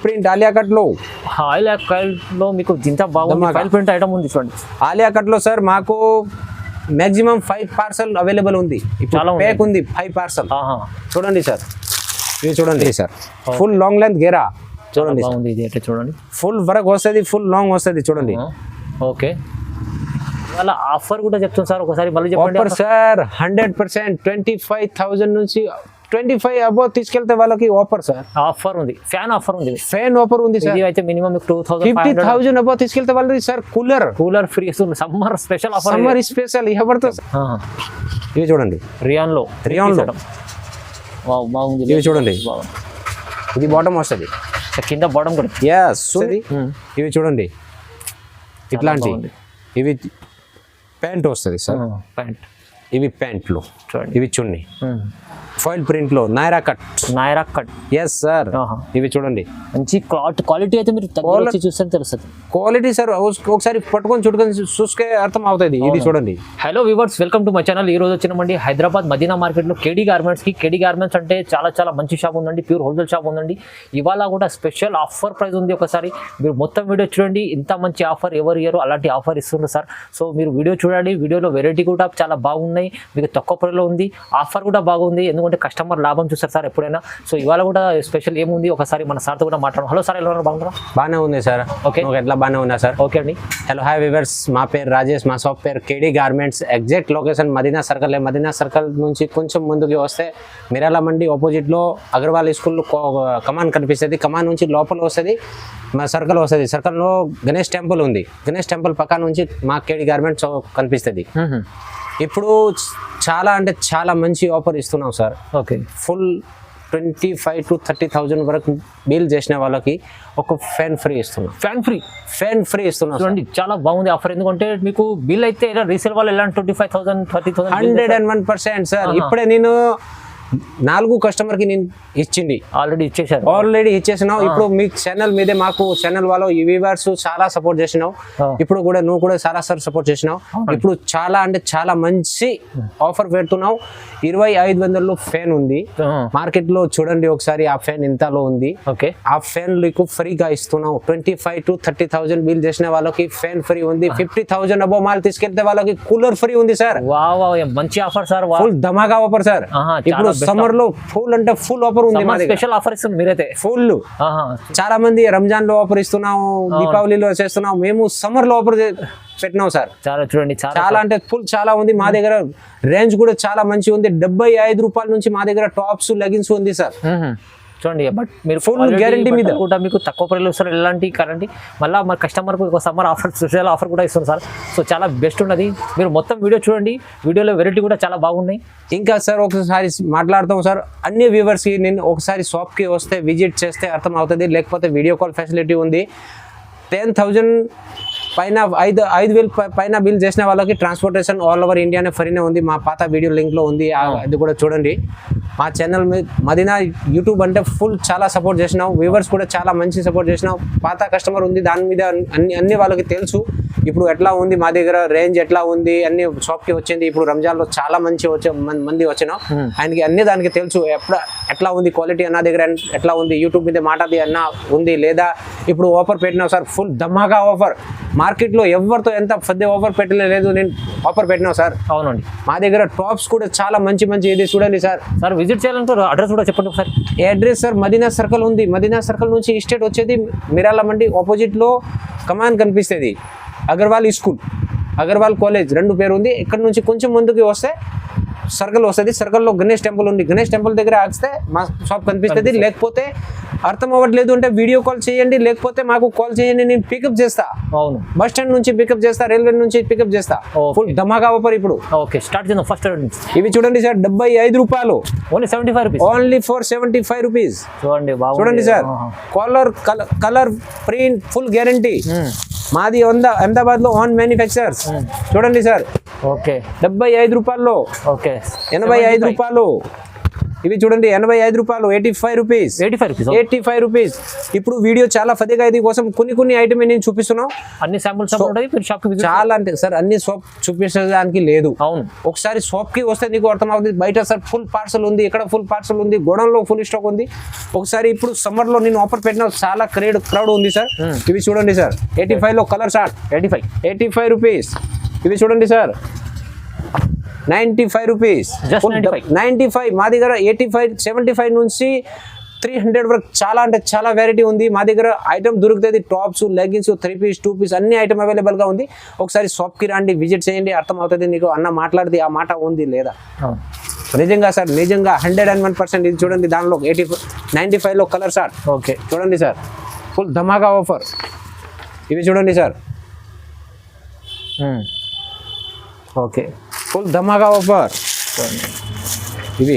Print Alia cut లో Alia cut లో మీకు ఇంత బాగుంది ఫైల్ ప్రింట్ ఐటమ్ ఉంది చూడండి. ఆలియా కట్ లో సార్ మాకు మాక్సిమం 5 పార్సల్ అవైలబుల్ ఉంది. ఇప్పుడు ప్యాక్ ఉంది 5 పార్సల్. చూడండి సార్, ఇది చూడండి సార్, ఫుల్ లాంగ్ లెంత్ గేరా చూడండి. ఇది అయితే చూడండి, ఫుల్ వర్క్ వస్తుంది, ఫుల్ లాంగ్ వస్తుంది చూడండి. ఓకే, వాళ్ళ ఆఫర్ కూడా చెప్తాను సార్, ఒకసారి మళ్ళీ చెప్పండి. ఆఫర్ సార్ 100% 25,000 నుంచి 25 అబౌవ్ తీసుకెళ్తే వాళ్ళకి ఆఫర్ సార్. ఆఫర్ ఉంది, ఫ్యాన్ ఆఫర్ ఉంది, ఫ్యాన్ ఆఫర్ ఉంది సార్. ఇది అయితే మినిమం 50,000 అబౌవ్ తీసుకెళ్తే వాళ్ళకి సార్ కూలర్ ఫ్రీ ఇస్తుంది. Summer special offer, summer special ఎవరితో. ఇవి చూడండి, రియాన్ లో బాగుంది. ఇవి చూడండి, ఇది బాటమ్ వస్తుంది, కింద బాటమ్ కూడా. ఇవి చూడండి, ఇట్లాంటి ఇవి ప్యాంట్ వస్తుంది సార్. ప్యాంట్, ఇవి ప్యాంట్లు, ఇవి చున్నీ ఫాయిల్ ప్రింట్ లో నైరా కట్. ఎస్ సార్, ఇవి చూడండి, మంచి క్వాలిటీ అయితే మీరు చూస్తే తెలుస్తుంది. క్వాలిటీ సార్ ఒకసారి పట్టుకొని చూసుకే అర్థం అవుతుంది. ఇది చూడండి. Hello viewers, welcome to my channel. ఈ రోజు వచ్చినామండి హైదరాబాద్ మదీనా మార్కెట్ లో కేడీ గార్మెంట్స్ కి. కేడీ గార్మెంట్స్ అంటే చాలా మంచి షాప్ ఉందండి, ప్యూర్ హోల్సేల్ షాప్ ఉందండి. ఇవాళ కూడా స్పెషల్ ఆఫర్ ప్రైస్ ఉంది. ఒకసారి మీరు మొత్తం వీడియో చూడండి, ఇంత మంచి ఆఫర్ ఎవరు ఇయర్ అలాంటి ఆఫర్ ఇస్తున్నారు సార్. సో మీరు వీడియో చూడండి, వీడియోలో వెరైటీ కూడా చాలా బాగున్నాయి, మీకు తక్కువ ప్రైస్లో ఉంది, ఆఫర్ కూడా బాగుంది. ఎందుకంటే కస్టమర్ లాభం చూస్తారు సార్ ఎప్పుడైనా. సో ఇవాళ కూడా స్పెషల్ ఏముంది ఒకసారి మన సార్తో కూడా మాట్లాడడం. హలో సార్, ఎలా ఉన్నారు? బాగున్నారా? బాగానే ఉంది సార్. ఓకే, ఎట్లా బాగానే ఉన్నా సార్? ఓకే అండి. హలో హాయ్ వ్యూవర్స్, మా పేరు రాజేష్, మా షాప్ పేరు KD garments. Exact location Madina circle. Madina circle నుంచి కొంచెం ముందుకు వస్తే మిరాల మండి ఆపోజిట్ లో అగర్వాల్ స్కూల్ కమాన్ కనిపిస్తుంది. కమాన్ నుంచి లోపల వస్తుంది, మా సర్కిల్ వస్తుంది. సర్కిల్ లో గణేష్ టెంపుల్ ఉంది. గణేష్ టెంపుల్ పక్క నుంచి మా కేడీ గార్మెంట్స్ కనిపిస్తుంది. ఇప్పుడు చాలా మంచి ఆఫర్ ఇస్తున్నాం సార్. ఓకే, ఫుల్ 25,000 to 30,000 వరకు బిల్ చేసిన వాళ్ళకి ఒక ఫ్యాన్ ఫ్రీ ఇస్తున్నాం. ఫ్యాన్ ఫ్రీ ఇస్తున్నాం చూడండి, చాలా బాగుంది ఆఫర్. ఎందుకంటే మీకు బిల్ అయితే రీసేల్ వాళ్ళు ఎలా 25,000 30,000 101% సార్. ఇప్పుడే నేను 4 కస్టమర్ కి నేను ఇచ్చింది, ఆల్రెడీ ఇచ్చేసినావు. ఇప్పుడు మీ ఛానల్ మీదే మాకు ఛానల్ వాళ్ళు ఈ వ్యూవర్స్ చాలా సపోర్ట్ చేసినావు. ఇప్పుడు కూడా నువ్వు కూడా చాలా సార్ సపోర్ట్ చేసినావు. ఇప్పుడు చాలా మంచి ఆఫర్ పెడుతున్నావు. 2,500 ఫ్యాన్ ఉంది మార్కెట్ లో. చూడండి ఒకసారి, ఆ ఫ్యాన్ ఇంతలో ఉంది. ఓకే, ఆ ఫ్యాన్ మీకు ఫ్రీగా ఇస్తున్నావు. 25,000 to 30,000 బిల్ చేసిన వాళ్ళకి ఫ్యాన్ ఫ్రీ ఉంది. 50,000 అబౌవ్ మాల్ తీసుకెళ్తే వాళ్ళకి కూలర్ ఫ్రీ ఉంది సార్. మంచి ఆఫర్ సార్, ఫుల్ ధమాకా ఆఫర్ సార్. ఇప్పుడు సమ్మర్ లో ఫుల్ అంటే ఫుల్ ఆఫర్ ఉంది. స్పెషల్ ఆఫర్ ఇస్తుంది మీరైతే ఫుల్. చాలా మంది రంజాన్ లో ఆఫర్ ఇస్తున్నాం, దీపావళిలో చేస్తున్నాం, మేము సమ్మర్ లో ఆఫర్ పెట్టినాం సార్. చూడండి, చాలా అంటే ఫుల్ చాలా ఉంది. మా దగ్గర రేంజ్ కూడా చాలా మంచి ఉంది. 75 రూపాయల నుంచి మా దగ్గర టాప్స్ లెగిన్స్ ఉంది సార్. చూడండి, బట్ మీరు ఫుల్ గ్యారంటీ మీద కూడా మీకు తక్కువ ప్రైస్లో ఇస్తారు. ఎలాంటి కరెంట్ మళ్ళీ మన కస్టమర్కి ఒక సమ్మర్ ఆఫర్, స్పెషల్ ఆఫర్ కూడా ఇస్తుంది సార్. సో చాలా బెస్ట్ ఉన్నది. మీరు మొత్తం వీడియో చూడండి, వీడియోలో వెరైటీ కూడా చాలా బాగున్నాయి. ఇంకా సార్ ఒకసారి మాట్లాడతాం సార్, అన్ని వ్యూవర్స్కి నేను ఒకసారి షాప్కి వస్తే విజిట్ చేస్తే అర్థం అవుతుంది. లేకపోతే వీడియో కాల్ ఫెసిలిటీ ఉంది. 10,000 పైన 5,000 పైన బిల్ చేసిన వాళ్ళకి ట్రాన్స్పోర్టేషన్ ఆల్ ఓవర్ ఇండియానే ఫ్రీనే ఉంది. మా పాత వీడియో లింక్లో ఉంది, అది కూడా చూడండి. మా ఛానల్ మీద మదీనా యూట్యూబ్ అంటే ఫుల్ చాలా సపోర్ట్ చేసినావు. వ్యూవర్స్ కూడా చాలా మంచి సపోర్ట్ చేసినావు. పాత కస్టమర్ ఉంది, దాని మీద అన్ని వాళ్ళకి తెలుసు. ఇప్పుడు ఎట్లా ఉంది మా దగ్గర రేంజ్ ఎట్లా ఉంది, అన్ని షాప్కి వచ్చింది. ఇప్పుడు రంజాన్లో చాలా మంది వచ్చినావు. ఆయనకి దానికి తెలుసు ఎట్లా ఉంది క్వాలిటీ అన్న దగ్గర ఎట్లా ఉంది. యూట్యూబ్ మీద మాటది అన్న ఉంది లేదా. ఇప్పుడు ఆఫర్ పెట్టినావు సార్, ఫుల్ ధమాకా ఆఫర్. మార్కెట్లో ఎవరితో ఎంత పెద్ద ఆఫర్ పెట్టలేదు, నేను ఆఫర్ పెట్టినావు సార్. అవునండి, మా దగ్గర టాప్స్ కూడా చాలా మంచి ఇది చూడండి సార్. విజిట్ చేయాలంటే అడ్రస్ కూడా చెప్పండి ఒకసారి. అడ్రస్ సార్ మదీనా సర్కిల్ ఉంది. మదీనా సర్కిల్ నుంచి స్టేట్ వచ్చేది మిరాల మండి ఆపోజిట్ లో కమాన్ కనిపిస్తుంది. అగర్వాల్ స్కూల్, అగర్వాల్ కాలేజ్ 2 పేరు ఉంది. ఇక్కడ నుంచి కొంచెం ముందుకు వస్తే సర్కిల్ వస్తుంది. సర్కిల్లో గణేష్ టెంపుల్ ఉంది. గణేష్ టెంపుల్ దగ్గర ఆగితే మా షాప్ కనిపిస్తుంది. లేకపోతే అర్థం అవ్వట్లేదు అంటే వీడియో కాల్ చేయండి, లేకపోతే మాకు కాల్ చేయండి, నేను పికప్ చేస్తా. అవును, బస్ స్టాండ్ నుంచి పికప్ చేస్తా, రైల్వే నుంచి పికప్ చేస్తా. ఫుల్ ధమాకా ఆఫర్ ఇప్పుడు. ఓకే, స్టార్ట్ చేద్దాం. ఫస్ట్ ఇవి చూడండి సార్, 75 రూపాయలు. Only 75 rupees. Only for 75 rupees. చూడండి sir, colour print full guarantee. మాది అహ్మదాబాద్ లో ఓన్ మ్యానుఫ్యాక్చరర్స్. చూడండి సార్, ఓకే, 75 రూపాయల్లో. ఓకే, 85 రూపాయలు. ఇవి చూడండి 85 రూపాయలు, 85 రూపీస్, 85 రూపీస్ 85 రూపీస్. ఇప్పుడు వీడియో చాలా ఫదిగా ఇది కోసం కొన్ని ఐటమ్ నేను చూపిస్తున్నాం. అన్ని శాంపుల్స్ ఉంటాయి, మీరు షాప్ కి చాలా అంటే సార్ అన్ని షాప్ చూపించడానికి లేదు. అవును, ఒకసారి షాప్ కి వస్తే నీకు అర్థమవుతుంది. బయట సార్ ఫుల్ పార్సల్ ఉంది, ఇక్కడ ఫుల్ పార్సల్ ఉంది, గోడౌన్లో ఫుల్ స్టాక్ ఉంది. ఒకసారి ఇప్పుడు సమ్మర్ లో నేను ఆఫర్ పెట్టిన చాలా క్రౌడ్ ఉంది సార్. ఇవి చూడండి సార్ 85 లో కలర్ షార్ట్ 85 రూపీస్. ఇవి చూడండి సార్ 95 రూపీస్, Just 95. మా దగ్గర 85, 75 నుంచి 300 వరకు చాలా అంటే చాలా వెరైటీ ఉంది. మా దగ్గర ఐటమ్ దొరుకుతుంది. టాప్స్, లెగ్గిన్స్, 3 పీస్, 2 పీస్ అన్ని ఐటమ్ అవైలబుల్ గా ఉంది. ఒకసారి షాప్ కి రండి, విజిట్ చేయండి, అర్థం అవుతుంది నీకు. అన్న మాట్లాడితే ఆ మాట ఉంది లేదా నిజంగా సార్, నిజంగా 101%. ఇది చూడండి దానిలో 95 లో కలర్ షార్ట్. ఓకే, చూడండి సార్ ఫుల్ ధమాకా ఆఫర్. ఇవి చూడండి సార్, ఓకే, ఫుల్ ధమాకా ఆఫర్. ఇవి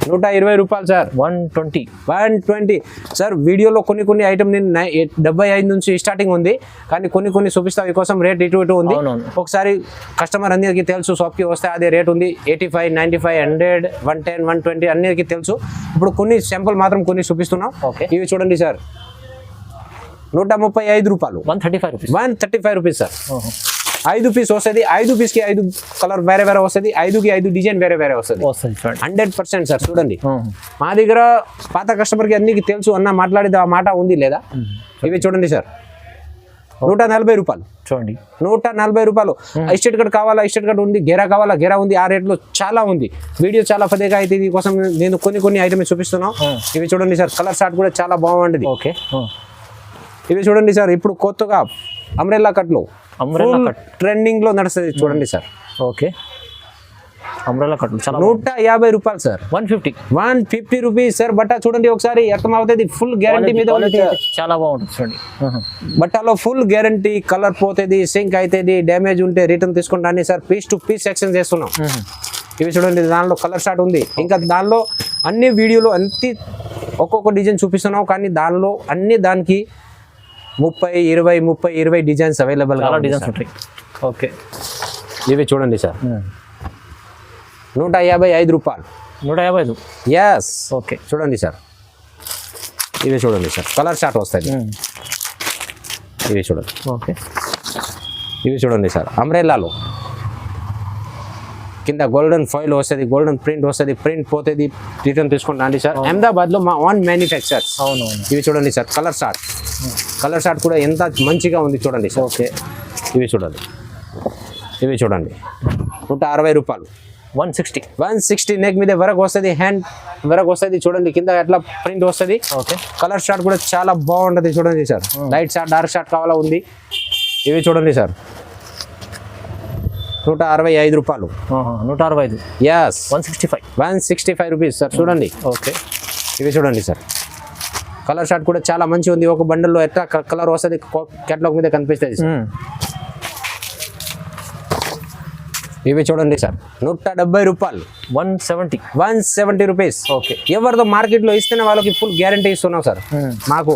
120 రూపాయలు సార్, 120 సార్. వీడియోలో కొన్ని ఐటమ్ నేను 75 నుంచి స్టార్టింగ్ ఉంది, కానీ కొన్ని చూపిస్తా. ఈ కోసం రేట్ ఇటు ఉంది. ఒకసారి కస్టమర్ అందరికీ తెలుసు, షాప్కి వస్తే అదే రేట్ ఉంది. 85, 95, 100, 110, 120 అందరికీ తెలుసు. ఇప్పుడు కొన్ని శాంపుల్ మాత్రం కొన్ని చూపిస్తున్నాం. ఇవి చూడండి సార్ 135 రూపాయలు, 135 రూపీస్ సార్. 5 పీస్ వస్తుంది. 5 పీస్కి 5 కలర్ వేరే వస్తుంది. 5కి 5 డిజైన్ వేరే వస్తుంది. 100% సార్. చూడండి మా దగ్గర పాత కస్టమర్కి అన్నికి తెలుసు, అన్న మాట్లాడేది ఆ మాట ఉంది లేదా. ఇవి చూడండి సార్ 140 రూపాయలు, చూడండి 140 రూపాయలు. ఎస్టేట్ కార్డ్ కావాలా, ఎస్టేట్ కార్డ్ ఉంది. గెరా కావాలా, గెరా ఉంది. ఆ రేట్లో చాలా ఉంది. వీడియో చాలా ఫదేగా అయితే ఇది కోసం నేను కొన్ని ఐటమ్స్ చూపిస్తున్నాను. ఇవి చూడండి సార్, కలర్ షార్ట్ కూడా చాలా బాగుంటుంది. ఓకే, ఇవి చూడండి సార్ ఇప్పుడు కొత్తగా అంబ్రెల్లా కట్లు ట్రెండింగ్ లో నడుస్తుంది. చూడండి సార్, ఓకే, అంబ్రెల్లా కట్లు 150 రూపాయలు సార్, 150 రూపీస్ సార్. బట్ట చూడండి ఒకసారి అర్థం అవుతుంది. ఫుల్ గ్యారంటీ మీద చాలా బాగుంటుంది. చూడండి బట్టలో ఫుల్ గ్యారంటీ. కలర్ పోతుంది, సింక్ అవుతుంది, డ్యామేజ్ ఉంటే రిటర్న్ తీసుకుంటాను sir. Piece to piece section చేస్తున్నాం. ఇవి చూడండి దానిలో కలర్ షార్ట్ ఉంది. ఇంకా దానిలో అన్ని వీడియోలో ఒక్కొక్క డిజైన్ చూపిస్తున్నాం, కానీ దానిలో అన్ని దానికి 30-20 డిజైన్స్ అవైలబుల్ డిజైన్స్ ఉంటాయి. ఓకే, ఇవి చూడండి సార్ 155 రూపాయలు, 155. Yes, okay. చూడండి సార్, ఇవి చూడండి సార్ కలర్ షార్ట్ వస్తుంది. ఇవి చూడండి, ఓకే, ఇవి చూడండి సార్ అంబ్రెల్లాలో కింద గోల్డెన్ ఫాయిల్ వస్తుంది, గోల్డెన్ ప్రింట్ వస్తుంది. ప్రింట్ పోతుంది, రిటర్న్ తీసుకుంటాండి సార్. అహ్మదాబాద్లో మా ఓన్ మ్యానుఫ్యాక్చర్స్. అవునవును. ఇవి చూడండి సార్ కలర్ షార్ట్ కూడా ఎంత మంచిగా ఉంది చూడండి సార్. ఓకే, ఇవి చూడండి, ఇవి చూడండి 160 రూపాయలు, 160 నెక్ మీద వరకు వస్తుంది, హ్యాండ్ వరకు వస్తుంది. చూడండి కింద ఎట్లా ప్రింట్ వస్తుంది. ఓకే, కలర్ షార్ట్ కూడా చాలా బాగుంటుంది. చూడండి sir, light short, dark short కావాలా ఉంది. ఇవి చూడండి సార్ 165 రూపాయలు, 165. Yes, 165 rupees sir. చూడండి, ఓకే, ఇవి చూడండి సార్ కలర్ షార్ట్ కూడా చాలా మంచి ఉంది. ఒక బండిల్లో ఎట్లా కలర్ వస్తుంది కేటలాగ్ మీద కనిపిస్తుంది సార్. ఇవి చూడండి సార్ 170 రూపాయలు, 170 రూపీస్. ఓకే, ఎవరితో మార్కెట్లో ఇస్తేనే వాళ్ళకి ఫుల్ గ్యారంటీ ఇస్తున్నాం సార్ మాకు.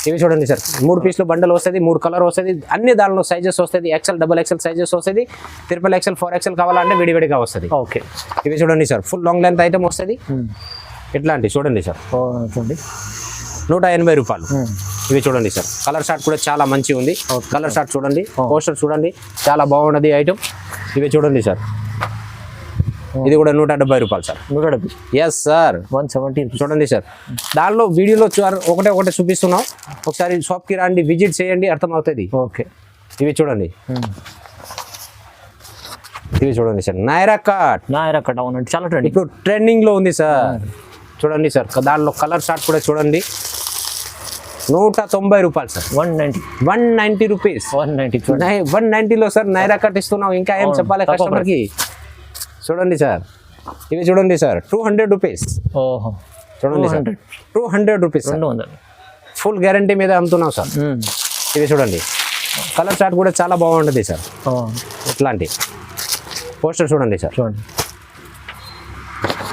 ఇవి చూడండి సార్ 3 పీస్లు బండల్ వస్తుంది, 3 కలర్ వస్తుంది. అన్ని దానిలో సైజెస్ వస్తుంది. XL, XXL సైజెస్ వస్తుంది. XXL, 4XL కావాలంటే విడివిడిగా వస్తుంది. ఓకే, ఇవి చూడండి sir full long length item వస్తుంది. ఇట్లాంటి చూడండి సార్ 180 రూపాయలు. ఇవి చూడండి సార్ కలర్ షార్ట్ కూడా చాలా మంచి ఉంది. కలర్ షార్ట్ చూడండి, పోస్టర్ చూడండి చాలా బాగున్నది ఐటమ్. ఇవి చూడండి సార్, ఇది కూడా 170 రూపాయలు సార్. 170. Yes sir, 170. చూడండి సార్ దానిలో వీడియోలో ఒకటే చూపిస్తున్నాం. ఒకసారి షాప్కి రండి, విజిట్ చేయండి, అర్థమవుతుంది. ఓకే, ఇవి చూడండి, ఇవి చూడండి సార్ నైరా కట్ అవునండి, చాలా ట్రెండింగ్, ఇప్పుడు ట్రెండింగ్ లో ఉంది సార్. చూడండి సార్ దానిలో కలర్ షార్ట్ కూడా చూడండి 190 రూపాయలు సార్. 190 రూపీస్, 190లో సార్ నైరా కట్ ఇస్తున్నాం. ఇంకా ఏం చెప్పాలి కస్టమర్ కి. చూడండి సార్, ఇవి చూడండి సార్ 200 రూపీస్. చూడండి సార్ 200 రూపీస్, ఫుల్ గ్యారంటీ మీద అమ్ముతున్నాం సార్. ఇవి చూడండి కలర్ షార్ట్ కూడా చాలా బాగుంటుంది సార్. ఇట్లాంటి పోస్టర్ చూడండి సార్.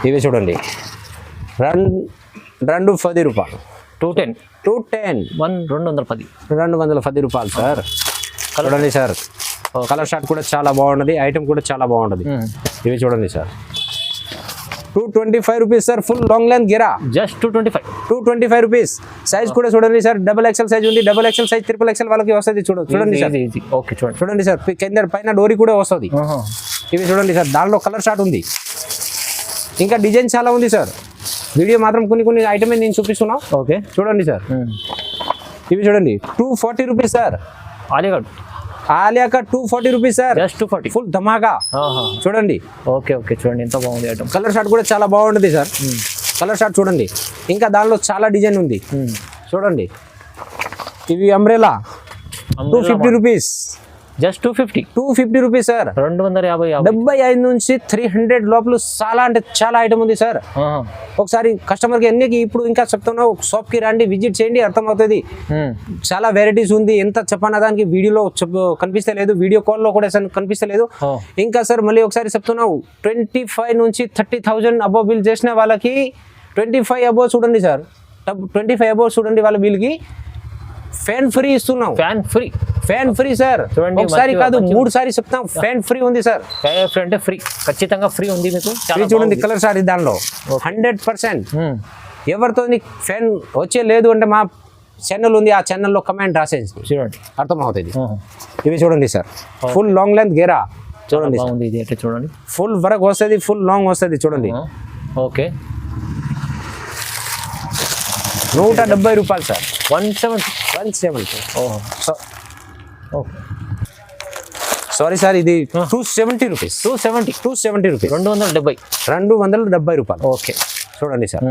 ఇవి చూడండి 210 రూపాయలు, 210 రూపాయలు సార్. చూడండి సార్ కలర్ షార్ట్ కూడా చాలా బాగున్నది. ఐటమ్ కూడా చాలా బాగుంటుంది. ఇవి చూడండి sir 225 rupees sir. Full long length గెరా జస్ట్ 225. 225 రూపీస్. సైజ్ కూడా చూడండి సార్, డబుల్ ఎక్సెల్ సైజ్ ఉంది, double XL size, triple XL వాళ్ళకి వస్తుంది. చూడండి సార్, ఓకే చూడండి. చూడండి సార్, కింద పైన డోరీ కూడా వస్తుంది. ఇవి చూడండి సార్, దానిలో కలర్ షార్ట్ ఉంది, ఇంకా డిజైన్ చాలా ఉంది సార్. వీడియో మాత్రం కొన్ని ఐటమే నేను చూపిస్తున్నా. ఓకే చూడండి సార్, ఇవి చూడండి 240 rupees sir. Alia cut 240 rupees sir. Just 240. Full ధమాకా. చూడండి. ఓకే చూడండి ఎంత బాగుంది ఐటమ్. కలర్ షార్ట్ కూడా చాలా బాగుంటుంది సార్. కలర్ షార్ట్ చూడండి, ఇంకా దానిలో చాలా డిజైన్ ఉంది. చూడంండి, ఇవి umbrella 250 rupees. Just 250 rupees sir. 75 నుంచి 300 లోపల చాలా అంటే చాలా ఐటమ్ ఉంది సార్. ఒకసారి కస్టమర్కి ఎన్నికి ఇప్పుడు ఇంకా చెప్తున్నావు, షాప్కి రండి, విజిట్ చేయండి, అర్థమవుతుంది. చాలా వెరైటీస్ ఉంది. ఎంత చెప్పన్నా దానికి వీడియోలో కనిపిస్తలేదు, వీడియో కాల్లో కూడా కనిపిస్తలేదు. ఇంకా సార్ మళ్ళీ ఒకసారి చెప్తున్నావు, 25 నుంచి 30,000 అబోవ్ బిల్ చేసిన వాళ్ళకి 25 అబోవ్ చూడండి సార్, 25 అబోవ్ చూడండి వాళ్ళ బిల్కి ఫ్యాన్ ఫ్రీ ఇస్తున్నాం. Fan free sir. ఒకసారి కాదు 3 సారి చెప్తాం, ఫ్యాన్ ఫ్రీ ఉంది సార్. అంటే ఫ్రీ, ఖచ్చితంగా ఫ్రీ ఉంది మీకు. చూడండి కలర్ సార్, దానిలో 100%. ఎవరితో ఫ్యాన్ వచ్చే లేదు అంటే మా ఛానల్ ఉంది, ఆ ఛానల్లో కమెంట్ రాసేసి చూడండి, అర్థమవుతుంది. ఇవి చూడండి సార్, ఫుల్ లాంగ్ లెంత్ గేరా చూడండి. చూడండి, ఫుల్ వర్క్ వస్తుంది, ఫుల్ లాంగ్ వస్తుంది. చూడండి, ఓకే 170 రూపాయలు సార్. 170. సారీ సార్, ఇది 270 రూపీస్. 270 రూపీస్. 270 రూపాయలు. ఓకే చూడండి సార్,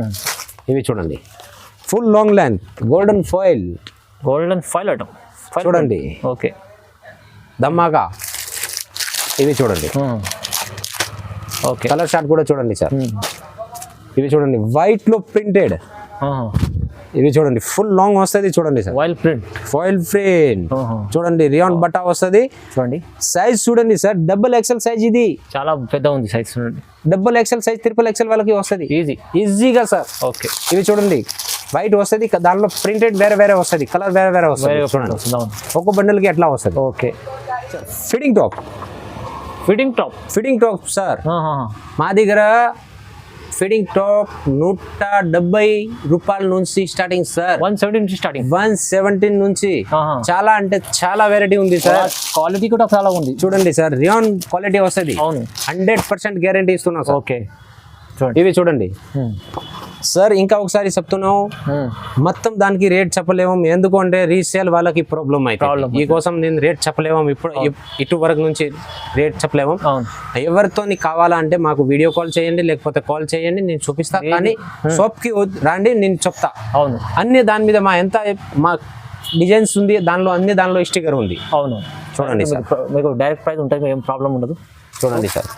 ఇవి చూడండి, full long length golden foil item చూడండి. ఓకే ధమాకా. ఇవి చూడండి, ఓకే కలర్ షార్ట్ కూడా చూడండి సార్. ఇవి చూడండి, వైట్ లో ప్రింటెడ్. ఇవి చూడండి, ఫుల్ లాంగ్ వస్తుంది. చూడండి సార్, ఫాయిల్ ప్రింట్ చూడండి, రియాన్ బట్టా వస్తుంది. చూడండి సైజ్ చూడండి సార్, డబుల్ ఎక్సెల్ సైజ్. ఇది చాలా పెద్ద ఉంది సైజ్. చూడండి, double XL size, triple XL వాళ్ళకి వస్తుంది ఈజీగా సార్. ఓకే, ఇవి చూడండి, వైట్ వస్తుంది, దానిలో ప్రింటెడ్ వేరే వస్తుంది, కలర్ వేరే వస్తుంది. ఒక్క బండిల్ కి ఎట్లా వస్తుంది. Okay, fitting top sir. మా దగ్గర ఫిట్టింగ్ టాప్ 170 రూపాయల నుంచి స్టార్టింగ్ సార్. 117 నుంచి చాలా అంటే చాలా వెరైటీ ఉంది సార్. క్వాలిటీ కూడా చాలా ఉంది. చూడండి సార్, రియాన్ క్వాలిటీ వస్తుంది. 100% గ్యారంటీ ఇస్తున్నాం సార్. ఓకే, ఇవి చూడండి సార్. ఇంకా ఒకసారి చెప్తున్నావు, మొత్తం దానికి రేట్ చెప్పలేము, ఎందుకంటే రీసేల్ వాళ్ళకి ప్రాబ్లం అవుతుంది. ఈ కోసం నేను రేట్ చెప్పలేము, ఇప్పుడు ఇటు వరకు నుంచి రేట్ చెప్పలేము. ఎవరితో కావాలంటే మాకు వీడియో కాల్ చేయండి, లేకపోతే కాల్ చేయండి, నేను చూపిస్తా. కానీ షాప్ కి రండి, నేను చెప్తా. అన్ని దాని మీద మా డిజైన్స్ ఉంది, దానిలో స్టిక్కర్ ఉంది. చూడండి సార్, మీకు డైరెక్ట్ ప్రైస్ ఉంటుంది, ఏం ప్రాబ్లం ఉండదు. చూడండి సార్,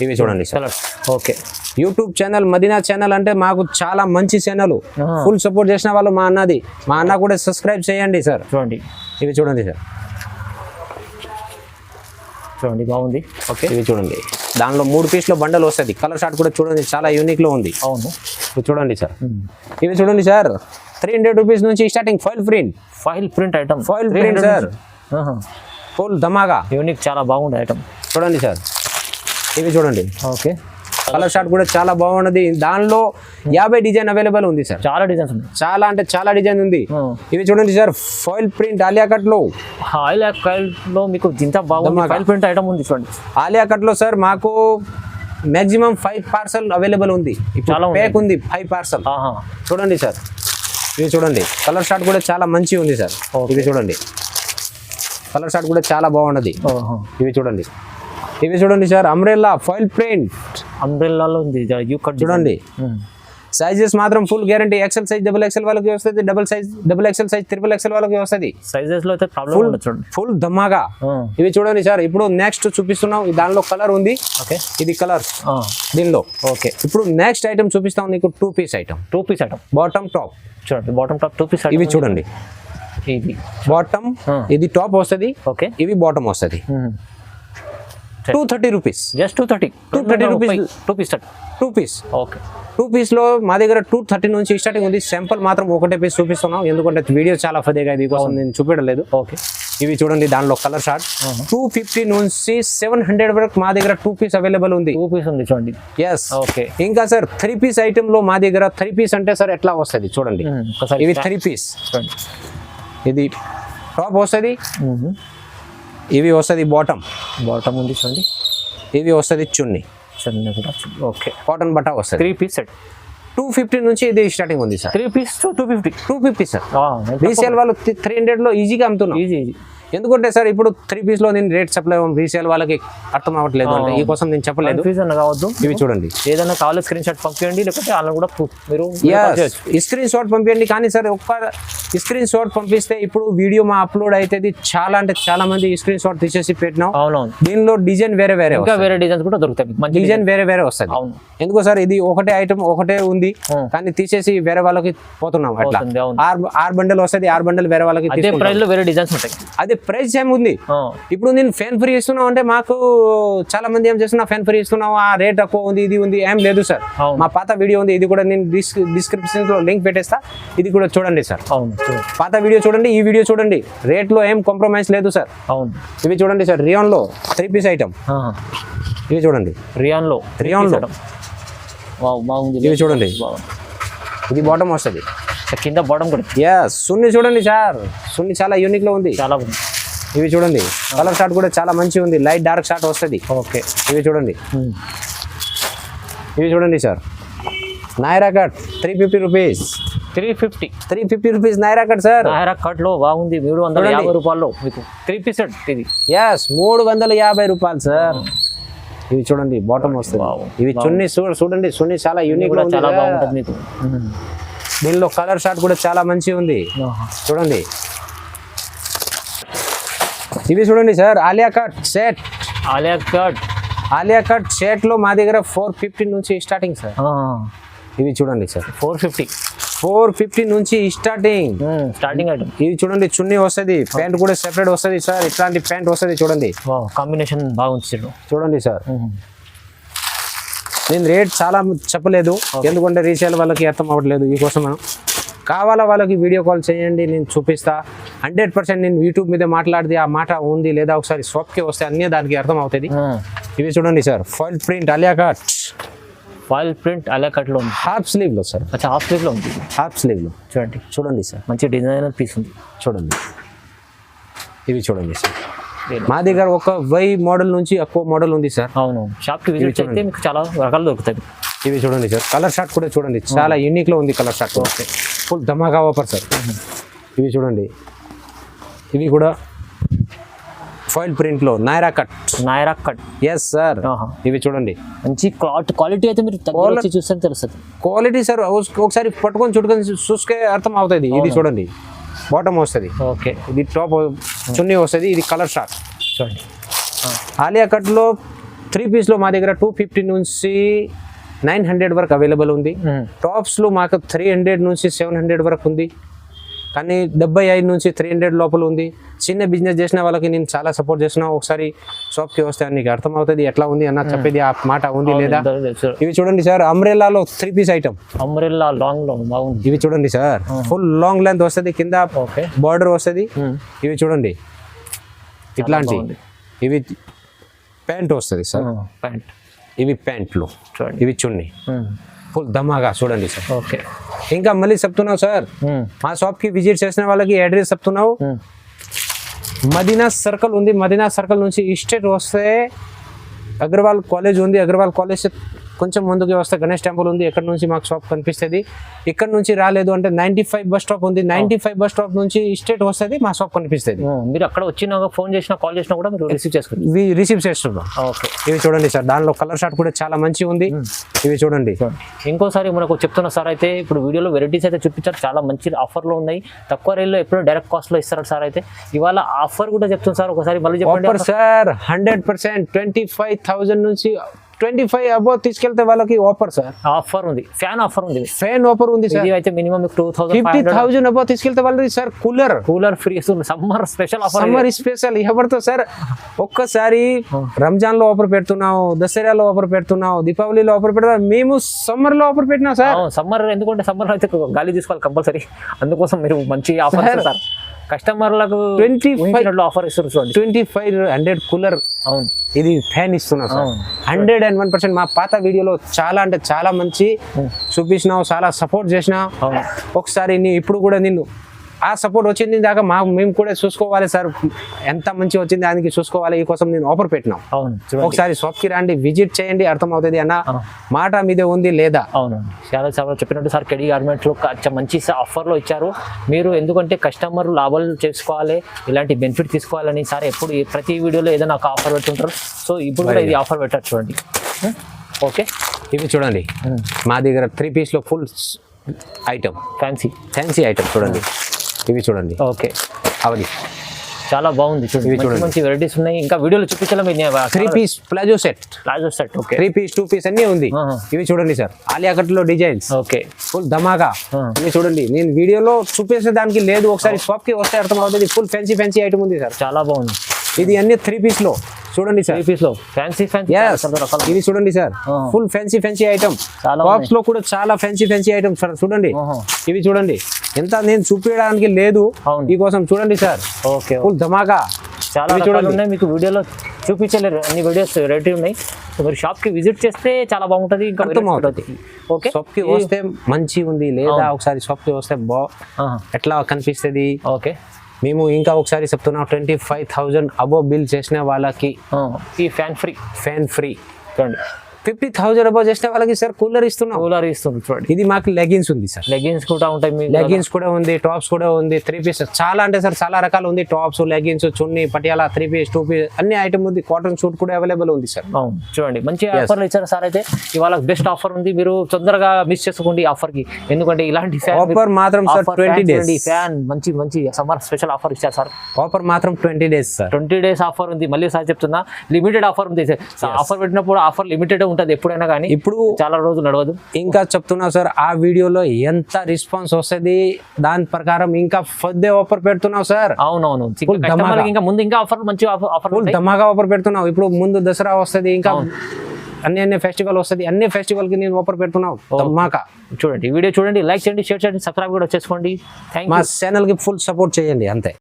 ఇవి చూడండి sir. Okay, YouTube channel Madina channel అంటే మాకు చాలా మంచి ఛానల్, ఫుల్ సపోర్ట్ చేసిన వాళ్ళు మా అన్న కూడా సబ్స్క్రైబ్ చేయండి సార్. చూడండి, ఇవి చూడండి సార్, చూడండి బాగుంది. ఓకే, ఇవి చూడండి, దానిలో 3 పీస్లో బండల్ వస్తుంది. కలర్ షార్ట్ కూడా చూడండి, చాలా యూనిక్ లో ఉంది. చూడండి సార్, ఇవి చూడండి సార్, 300 రూపీస్ నుంచి starting. Foil print item, foil print sir, full ధమాగా యూనిక్, చాలా బాగుంది ఐటమ్. చూడండి సార్, ఇవి చూడండి. ఓకే, కలర్ షార్ట్ కూడా చాలా బాగున్నది. దానిలో 50 డిజైన్ అవైలబుల్ ఉంది సార్. చాలా డిజైన్స్ ఉంది, చాలా అంటే చాలా డిజైన్ ఉంది. ఇవి చూడండి sir, foil print Alia cut లో. మీకు ఇంత బాగుంది ఫాయిల్ ప్రింట్ ఐటమ్ ఉంది. చూడండి, ఆలియా కట్ లో సార్ మాకు మాక్సిమం 5 పార్సల్ అవైలబుల్ ఉంది. ఇప్పుడు ప్యాక్ ఉంది 5 పార్సల్. చూడండి సార్, ఇవి చూడండి, కలర్ షార్ట్ కూడా చాలా మంచి ఉంది సార్. ఇవి చూడండి, కలర్ షార్ట్ కూడా చాలా బాగున్నది. ఇవి చూడండి సార్, అంబ్రెల్లా ఫాయిల్ ప్రింట్. అంబ్రెల్లాలో ఉంది, చూడండి. సైజెస్ మాత్రం full guarantee. XL size, double XL వాళ్ళకి వస్తుంది, double XL size, triple XL వాళ్ళకి వస్తుంది. సైజెస్ లో అయితే ప్రాబ్లం ఉండదు. చూడండి, ఫుల్ ధమాగా. ఇవి చూడండి సార్, ఇప్పుడు నెక్స్ట్ చూపిస్తున్నాం. దానిలో కలర్ ఉంది. ఓకే, ఇది కలర్ దీనిలో. ఓకే, ఇప్పుడు నెక్స్ట్ ఐటమ్ చూపిస్తాం నీకు. 2 పీస్ ఐటమ్. Bottom top. చూడండి, బాటమ్ టాప్ 2 పీస్. ఇవి చూడండి, ఇది బాటమ్, ఇది టాప్ వస్తుంది. ఓకే, ఇవి బాటమ్ వస్తుంది. 230 rupees. Just 230 rupees. 2 piece. Okay, 2 piece లో మా దగ్గర 230 నుంచి స్టార్టింగ్ ఉంది. శాంపుల్ మాత్రం ఒకటే పీస్ చూపిస్తున్నాం, ఎందుకంటే వీడియో చాలా ఫదేగా ఇది కోసం నేను చూపించలేదు. ఓకే, ఇవి చూడండి దానిలో కలర్ షార్ట్ 250 నుంచి 700 వరకు మా దగ్గర 2 పీస్ అవైలబుల్ ఉంది. 2 పీస్ ఉంది చూడండి. Yes okay. ఇంకా సార్ 3 పీస్ ఐటమ్ లో మా దగ్గర 3 పీస్ అంటే సార్ ఎట్లా వస్తుంది చూడండి. ఒకసారి ఇవి 3 పీస్, చూడండి. ఇది టాప్ వస్తుంది, ఇవి వస్తుంది బాటమ్ ఉంది చూడండి. ఇవి వస్తుంది చున్నీ కూడా ఓకే. కాటన్ బట్ట వస్తుంది. 3 పీస్ సెట్ 250 నుంచి ఇది స్టార్టింగ్ ఉంది సార్. 3 piece 250 sir. రీసేల్ వాళ్ళు 300 లో ఈజీగా అమ్ముతున్నాం. ఈజీ. ఎందుకంటే సార్ ఇప్పుడు 3 పీస్ లో నేను రేట్ చెప్పలేము, రీసేల్ వాళ్ళకి అర్థం అవ్వట్లేదు అంటే ఈ కోసం నేను చెప్పలేదు. కావద్దు. ఇవి చూడండి, ఏదైనా కావాలి స్క్రీన్ షాట్ పంపించండి, లేకపోతే వాళ్ళని కూడా మీరు స్క్రీన్ షాట్ పంపించండి. కానీ సార్ ఒక్క స్క్రీన్ షాట్ పంపిస్తే ఇప్పుడు వీడియో మా అప్లోడ్ అయితే చాలా అంటే చాలా మంది స్క్రీన్ షాట్ తీసేసి పెట్టినాం. అవునవును. దీనిలో డిజైన్ వేరే ఇంకా వేరే డిజైన్స్ కూడా దొరుకుతాయి. డిజైన్ వేరే వస్తుంది. అవును. ఎందుకో సార్ ఇది ఒకటే ఐటమ్ ఒకటే ఉంది కానీ తీసేసి వేరే వాళ్ళకి పోతున్నాం. అట్లా 6 బండల్ వస్తుంది, 6 బండల్ వేరే వాళ్ళకి. అదే ప్రైస్ లో వేరే డిజైన్స్ ఉంటాయి. అదే ప్రైస్ ఏం ఉంది. ఇప్పుడు నేను ఫ్యాన్ ఫ్రీ ఇస్తున్నావు అంటే మాకు చాలా మంది ఏం చేస్తున్నా ఫ్యాన్ ఫ్రీ ఇస్తున్నావు, ఆ రేట్ ఎక్కువ ఉంది, ఇది ఉంది. ఏం లేదు సార్, మా పాత వీడియో ఉంది, ఇది కూడా నేను డిస్క్రిప్షన్ లో లింక్ పెట్టేస్తా, ఇది కూడా చూడండి సార్. పాత వీడియో చూడండి, ఈ వీడియో చూడండి, రేట్ లో ఏం కాంప్రమైజ్ లేదు సార్. అవును. ఇవి చూడండి సార్, రియాన్ లో 3 పీస్ ఐటమ్. ఇవి చూడండి, రియాన్ లో ఇవి చూడండి, ఇది బాటమ్ వస్తుంది, కింద బాటమ్ కూడా. సున్ని చూడండి సార్, సున్ని చాలా యూనిక్ లో ఉంది, చాలా ఉంది. ఇవి చూడండి, కలర్ షార్ట్ కూడా చాలా మంచిగా ఉంది, లైట్ డార్క్ షార్ట్ వస్తుంది. ఓకే. ఇవి చూడండి, ఇవి చూడండి sir, Naira cut 350 rupees. 350 rupees Naira cut sir. Naira cut లో బాగుంది, 350 రూపాయల్లో మీకు 3 పీస్ సెట్ ఇది. 350 రూపాయలు సార్. ఇవి చూడండి, బాటమ్ వస్తుంది. ఇవి చున్నీ చూడండి, చున్నీ చాలా యూనిక్ గా చాలా బాగుంటుంది మీకు. దీనిలో కలర్ షార్ట్ కూడా చాలా మంచిగా ఉంది, చూడండి. ఇవి చూడండి sir, Alia cut set. Alia cut set లో మా దగ్గర 450 నుంచి స్టార్టింగ్ సార్. ఇవి చూడండి సార్, 450 నుంచి స్టార్టింగ్ ఐటమ్. ఇవి చూడండి, చున్నీ వస్తుంది, ప్యాంట్ కూడా సెపరేట్ వస్తుంది సార్. ఇట్లాంటి ప్యాంట్ వస్తుంది చూడండి, కాంబినేషన్ బాగుంది చూడండి సార్. నేను రేట్ చాలా చెప్పలేదు, ఎందుకంటే రీసేల్ వాళ్ళకి అర్థం అవ్వట్లేదు. ఈ కోసం మనం కావాలా వాళ్ళకి వీడియో కాల్ చేయండి, నేను చూపిస్తా. 100% నేను యూట్యూబ్ మీద మాట్లాడితే ఆ మాట ఉంది లేదా ఒకసారి షాప్కి వస్తే అన్నీ దానికి అర్థం అవుతుంది. ఇవి చూడండి sir, foil print Alia cut లో హాఫ్ స్లీవ్ లో సార్. హాఫ్ స్లీవ్ లో ఉంది, హాఫ్ స్లీవ్ లో చూడండి సార్, మంచి డిజైనర్ పీస్ ఉంది చూడండి. ఇవి చూడండి సార్, మా దగ్గర ఒక 1000 మోడల్ నుంచి ఎక్కువ మోడల్ ఉంది సార్. అవును, షాప్ కి విజిట్ చేస్తే మీకు చాలా రకాలు దొరుకుతాయి. ఇవి చూడండి సార్, కలర్ షార్ట్ కూడా చూడండి, చాలా యూనిక్ లో ఉంది కలర్ షార్ట్. ఫుల్ ధమాకా ఆఫర్ సార్. ఇవి చూడండి, ఇవి కూడా ఫాయిల్ ప్రింట్ లో నైరా కట్. Yes sir. ఇవి చూడండి, మంచి క్వాలిటీ అయితే మీరు చూస్తే తెలుస్తుంది. క్వాలిటీ సార్ ఒకసారి పట్టుకొని చూసుకే అర్థం అవుతుంది. ఇది చూడండి, బాటమ్ వస్తుంది. ఓకే. ఇది టాప్ చున్నీ వస్తుంది, ఇది కలర్ షార్ట్ చూడండి. ఆలియా కట్ లో 3 పీస్ లో మా దగ్గర 250 నుంచి 900 వరకు అవైలబుల్ ఉంది. టాప్స్ లో మాకు 300 నుంచి 700 వరకు ఉంది, కానీ 75 నుంచి 300 లోపల ఉంది. చిన్న బిజినెస్ చేసిన వాళ్ళకి నేను చాలా సపోర్ట్ చేసిన. ఒకసారి షాప్కి వస్తే నీకు అర్థం అవుతుంది ఎట్లా ఉంది అన్న చెప్పేది ఆ మాట ఉంది లేదా. ఇవి చూడండి సార్, అంబ్రెల్లాలో 3 పీస్ ఐటమ్. అంబ్రెల్లా లాంగ్ బాగుంది. ఇవి చూడండి సార్, ఫుల్ లాంగ్ లెంత్ వస్తుంది, కింద బార్డర్ వస్తుంది. ఇవి చూడండి, ఇట్లాంటి ఇవి ప్యాంట్ వస్తుంది సార్. ఇవి ప్యాంట్లు, ఇవి చున్నీ, ఫుల్ ధమాగా చూడండి సార్. ఓకే. ఇంకా మళ్ళీ చెప్తున్నావు సార్, మా షాప్ కి విజిట్ చేసిన వాళ్ళకి అడ్రస్ చెప్తున్నావు. మదీనా సర్కిల్ ఉంది, మదీనా సర్కిల్ నుంచి స్ట్రెయిట్ వస్తే అగ్రవాల్ కాలేజ్ ఉంది, అగ్రవాల్ కాలేజ్ కొంచెం ముందుకు వస్తే గణేష్ టెంపుల్ ఉంది, ఎక్కడ నుంచి మాకు షాప్ కనిపిస్తుంది. ఇక్కడ నుంచి రాలేదు అంటే 95 బస్ స్టాప్ ఉంది, 95 బస్ స్టాప్ నుంచి స్ట్రెయిట్ వస్తుంది, మా షాప్ కనిపిస్తుంది. మీరు అక్కడ వచ్చిన ఫోన్ చేసినా కాల్ చేసినా కూడా మీరు రిసీవ్ చేస్తున్నాం. ఓకే. ఇవి చూడండి సార్, దానిలో కలర్ షార్ట్ కూడా చాలా మంచిగా ఉంది. ఇవి చూడండి. ఇంకోసారి మనకు చెప్తున్నా సార్, అయితే ఇప్పుడు వీడియోలో వెరైటీస్ అయితే చూపించారు, చాలా మంచి ఆఫర్లో ఉన్నాయి. తక్కువ రేట్లో ఎప్పుడు డైరెక్ట్ కాస్ట్లో ఇస్తారు సార్. అయితే ఇవాళ ఆఫర్ కూడా చెప్తున్నారు సార్, ఒకసారి మళ్ళీ చెప్పండి సార్. 100% 25,000 నుంచి 25 అబౌవ్ తీసుకెళ్తే వాళ్ళకి ఆఫర్ సార్. ఆఫర్ ఉంది, ఫ్యాన్ ఆఫర్ ఉంది సార్. అయితే మినిమం 50,000 అబౌవ్ తీసుకెళ్తే వాళ్ళకి సార్ కూలర్ ఫ్రీ ఇస్తుంది. సమ్మర్ స్పెషల్ ఇవ్వబడుతుంది సార్. ఒక్కసారి రంజాన్ లో ఆఫర్ పెడుతున్నావు, దసరాలో ఆఫర్ పెడుతున్నావు, దీపావళిలో ఆఫర్ పెడుతున్నావు, మేము సమ్మర్ లో ఆఫర్ పెట్టినాం సార్. సమ్మర్ ఎందుకంటే సమ్మర్ అయితే గాలి తీసుకోవాలి కంపల్సరీ, అందుకోసం మీరు మంచి ఆఫర్ సార్. కస్టమర్లకు 25 ఆఫర్ ఇస్తారు చూడండి. 2500 కూలర్ అవును ఇది ఫ్యాన్ ఇస్తున్నా సార్. అవును. 101% మా పాత వీడియోలో చాలా అంటే చాలా మంచి చూపించినావు, చాలా సపోర్ట్ చేసినావు. అవును ఒకసారి ఇప్పుడు కూడా నిన్ను ఆ సపోర్ట్ వచ్చింది దాకా మేము కూడా చూసుకోవాలి సార్, ఎంత మంచి వచ్చింది దానికి చూసుకోవాలి. ఈ కోసం నేను ఆఫర్ పెట్టినాం. అవును చూడండి. ఒకసారి షాప్కి రండి, విజిట్ చేయండి, అర్థమవుతుంది అన్న మాట మీదే ఉంది లేదా. అవునండి చాలా చాలా చెప్పినట్టు సార్ కేడీ గార్మెంట్స్లో మంచి ఆఫర్లో ఇచ్చారు. మీరు ఎందుకంటే కస్టమర్ లాభాలు చేసుకోవాలి, ఇలాంటి బెనిఫిట్ తీసుకోవాలని సార్ ఎప్పుడు ప్రతి వీడియోలో ఏదైనా ఒక ఆఫర్ పెడుతుంటారు. సో ఇప్పుడు కూడా ఇది ఆఫర్ పెట్టారు చూడండి. ఓకే ఇవి చూడండి మా దగ్గర 3 పీస్లో ఫుల్ ఐటమ్, ఫ్యాన్సీ ఐటమ్ చూడండి. ఇవి చూడండి. ఓకే అవది చాలా బాగుంది చూడండి. ఇవి చూడండి. మంచి వెరైటీస్ ఉన్నాయి. ఇంకా వీడియోలో చూపించాలి. 3 piece palazzo set, okay 3 piece 2 piece అన్నీ ఉంది. ఇవి చూడండి సార్, ఆలియా కట్ లో డిజైన్స్ ఓకే ఫుల్ ధమాకా. ఇవి చూడండి, నేను వీడియోలో చూపించే దానికి లేదు, ఒకసారి షాప్ కి వస్తే అర్థం అవుతుంది. ఫుల్ ఫ్యాన్సీ ఐటమ్ ఉంది సార్, చాలా బాగుంది. ఇది అన్ని 3 పీస్ లో చూడండి సార్. 3 పీస్ లో ఫ్యాన్సీ ఇది చూడండి sir, full fancy item. Tops లో కూడా చాలా ఫ్యాన్సీ ఐటమ్ సార్ చూడండి. ఇవి చూడండి, ఎంత నేను చూపించడానికి లేదు, ఈ కోసం చూడండి సార్. ఓకే ఫుల్ ధమాకా చాలా రకాలు ఉన్నాయి, మీకు వీడియోలో చూపించలేరు, అన్ని వీడియోస్ రెడీ ఉన్నాయి. మీరు షాప్ కి విజిట్ చేస్తే చాలా బాగుంటది. ఇంకా ఓకే షాప్ కి వస్తే మంచి ఉంది లేదా ఒకసారి షాప్ కి వస్తే ఎట్లా కనిపిస్తుంది. ఓకే మేము ఇంకా ఒకసారి చెప్తున్నాం, 25,000 అబోవ్ బిల్ చేసిన వాళ్ళకి ఈ ఫ్యాన్ ఫ్రీ చూడండి. 50,000 అబోవ్ చేసిన వాళ్ళకి సార్ కూలర్ ఇస్తున్నాం. చూడండి. ఇది మాకు లెగిన్స్ ఉంది సార్, లెగిన్స్ కూడా ఉంటాయి, లెగిన్స్ కూడా ఉంది, టాప్స్ కూడా ఉంది. 3 పీస్ చాలా అంటే సార్ చాలా రకాలు ఉంది. టాప్స్, లెగిన్స్, చున్నీ, పటియాలా, 3 పీస్ 2 పీస్ అన్ని ఐటమ్ ఉంది. కాటన్ సూట్ కూడా అవైలబుల్ ఉంది సార్. చూడండి మంచి ఆఫర్లు ఇచ్చారు సార్. అయితే ఇవాళ బెస్ట్ ఆఫర్ ఉంది, మీరు తొందరగా మిస్ చేసుకోండి ఆఫర్ కి. ఎందుకంటే ఇలాంటి ఆఫర్ మాత్రం సార్ 20 డేస్ ఫ్యాన్ మంచి సమ్మర్ స్పెషల్ ఆఫర్ ఇచ్చారు సార్. ఆఫర్ మాత్రం 20 డేస్ సార్. 20 డేస్ ఆఫర్ ఉంది. మళ్ళీ సార్ చెప్తున్నా, లిమిటెడ్ ఆఫర్ ఉంది. ఆఫర్ పెట్టినప్పుడు ఆఫర్ లిమిటెడ్ ఉంటుంది ఎప్పుడైనా కానీ, ఇప్పుడు చాలా రోజులు నడవదు. ఇంకా చెప్తున్నా సార్, ఆ వీడియోలో ఎంత రెస్పాన్స్ వస్తుంది దాని ప్రకారం ఇంకా ఫస్ట్ ఆఫర్ పెడుతున్నావు సార్. అవునవును ఇంకా ముందు ఇంకా ఆఫర్ మంచి ఆఫర్ ధమాగా ఆఫర్ పెడుతున్నావు. ఇప్పుడు ముందు దసరా వస్తుంది, ఇంకా అన్ని ఫెస్టివల్ వస్తుంది, అన్ని ఫెస్టివల్ కి నేను ఆఫర్ పెడుతున్నావు ధమాకా. చూడండి వీడియో చూడండి, లైక్ చేయండి, షేర్ చేయండి, సబ్స్క్రైబ్ కూడా చేసుకోండి. మా ఛానల్ కి ఫుల్ సపోర్ట్ చేయండి అంతే.